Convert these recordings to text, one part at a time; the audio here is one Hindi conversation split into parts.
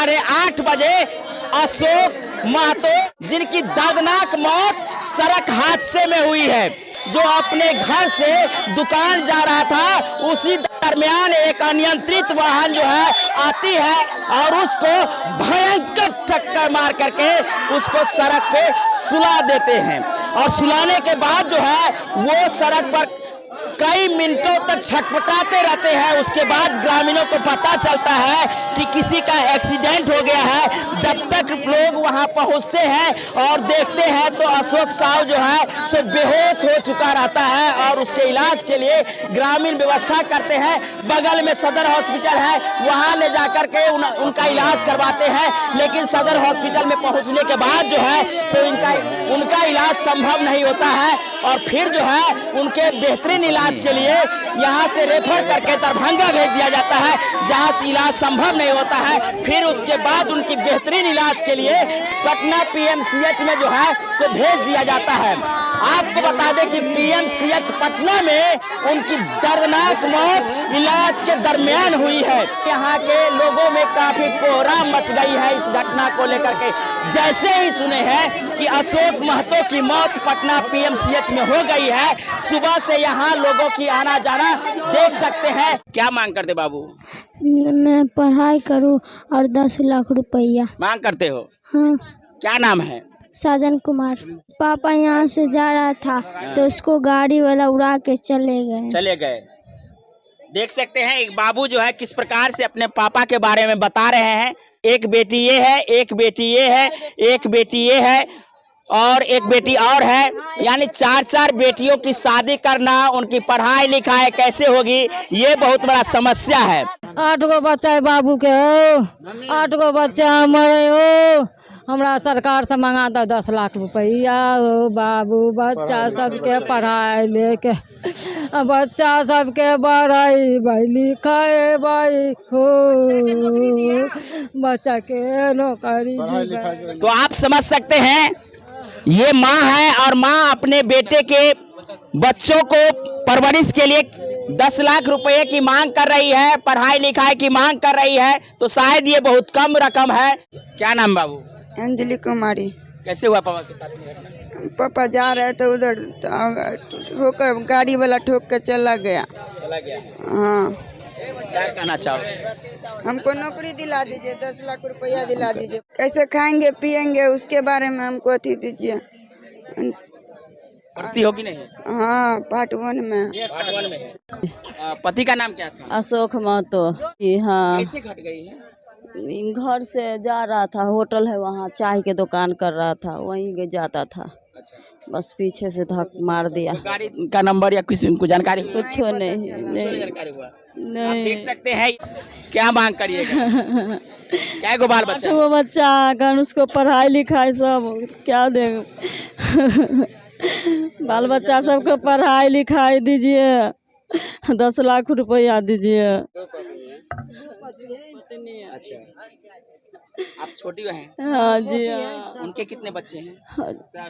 8:30 बजे अशोक महतो, जिनकी दर्दनाक मौत सड़क हादसे में हुई है, जो अपने घर से दुकान जा रहा था, उसी दरमियान एक अनियंत्रित वाहन जो है आती है और उसको भयंकर टक्कर मार करके उसको सड़क पे सुला देते हैं। और सुलाने के बाद जो है वो सड़क पर कई मिनटों तक छटपटाते रहते हैं। उसके बाद ग्रामीणों को पता चलता है कि किसी का एक्सीडेंट हो गया है। जब तक लोग वहां पहुंचते हैं और देखते हैं तो अशोक साहू जो है सो बेहोश हो चुका रहता है और उसके इलाज के लिए ग्रामीण व्यवस्था करते हैं। बगल में सदर हॉस्पिटल है, वहां ले जाकर के उनका इलाज करवाते हैं, लेकिन सदर हॉस्पिटल में पहुंचने के बाद जो है सो उनका इलाज संभव नहीं होता है और फिर जो है उनके बेहतरीन इलाज के लिए यहाँ से रेफर करके दरभंगा भेज दिया जाता है, जहाँ से इलाज संभव नहीं होता है। फिर उसके बाद उनकी बेहतरीन इलाज के लिए पटना पीएमसीएच में जो है सो भेज दिया जाता है। आपको बता दें कि पीएमसीएच पटना में उनकी दर्दनाक मौत इलाज के दरमियान हुई है। यहाँ के लोगों में काफी कोहराम मच गई है इस घटना को लेकर के। जैसे ही सुने हैं कि अशोक महतो की मौत पटना पीएमसीएच में हो गई है, सुबह से यहाँ लोगों की आना जाना देख सकते हैं। क्या मांग करते बाबू? मैं पढ़ाई करूं और 10 लाख रुपया मांग करते हो? हाँ। क्या नाम है? साजन कुमार। पापा यहाँ से जा रहा था तो उसको गाड़ी वाला उड़ा के चले गए। देख सकते हैं एक बाबू जो है किस प्रकार से अपने पापा के बारे में बता रहे हैं। एक बेटी ये है, एक बेटी ये है, एक बेटी ये है और एक बेटी और है, यानी 4 बेटियों की शादी करना, उनकी पढ़ाई लिखाई कैसे होगी, ये बहुत बड़ा समस्या है। 8 गो बच्चा है बाबू के हो, 8 गो बच्चा हमारे हो। हमरा सरकार से मंगा दो 10 लाख रुपया हो बाबू। बच्चा सबके पढ़ाई लेके, बच्चा सबके बढ़ाई भाई लिखाए भाई हो, बच्चा के नौकरी। तो आप समझ सकते हैं ये माँ है और माँ अपने बेटे के बच्चों को परवरिश के लिए 10 लाख रुपए की मांग कर रही है, पढ़ाई लिखाई की मांग कर रही है, तो शायद ये बहुत कम रकम है। क्या नाम बाबू? अंजलि कुमारी। कैसे हुआ पापा के साथ में? पापा जा रहे थे उधर होकर गाड़ी वाला ठोक के चला गया। हाँ। क्या कहना चाहो? हमको नौकरी दिला दीजिए, 10 लाख रुपया दिला दीजिए। कैसे खाएंगे पिएंगे उसके बारे में हमको अथी दीजिए। भर्ती होगी नहीं? हाँ, पार्ट 1 में। पति का नाम क्या था? अशोक महतो। हाँ, कैसे घट गई है? घर से जा रहा था, होटल है वहाँ, चाय के दुकान कर रहा था, वहीं जाता था। अच्छा। बस पीछे से धक मार दिया। तो गाड़ी का नंबर या किसी को जानकारी? कुछ नहीं जानकारी हुआ? नहीं। आप देख सकते हैं। क्या मांग करिएगा? क्या गो बाल बच्चा? वो बच्चा अगर उसको पढ़ाई लिखाई सब क्या दे, बाल बच्चा सबको पढ़ाई लिखाई दीजिए, 10 लाख रुपया दीजिए। अच्छा, आप छोटी हैं? हाँ जी हाँ। उनके कितने बच्चे हैं?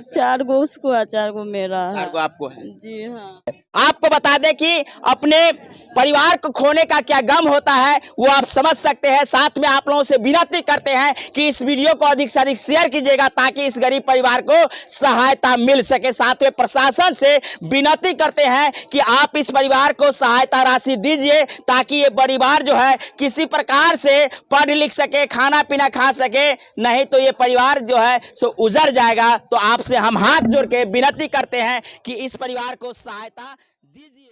4 गो उसको है, 4 गो मेरा। 4 गो आपको है? जी हाँ। आपको बता दें कि अपने परिवार को खोने का क्या गम होता है वो आप समझ सकते हैं। साथ में आप लोगों से विनती करते हैं कि इस वीडियो को अधिक से अधिक शेयर कीजिएगा ताकि इस गरीब परिवार को सहायता मिल सके। साथ में प्रशासन से विनती करते हैं कि आप इस परिवार को सहायता राशि दीजिए ताकि ये परिवार जो है किसी प्रकार से पढ़ लिख सके, खाना पीना खा सके, नहीं तो ये परिवार जो है सो उजड़ जाएगा। तो आपसे हम हाथ जोड़ के विनती करते हैं कि इस परिवार को सहायता दीजिए।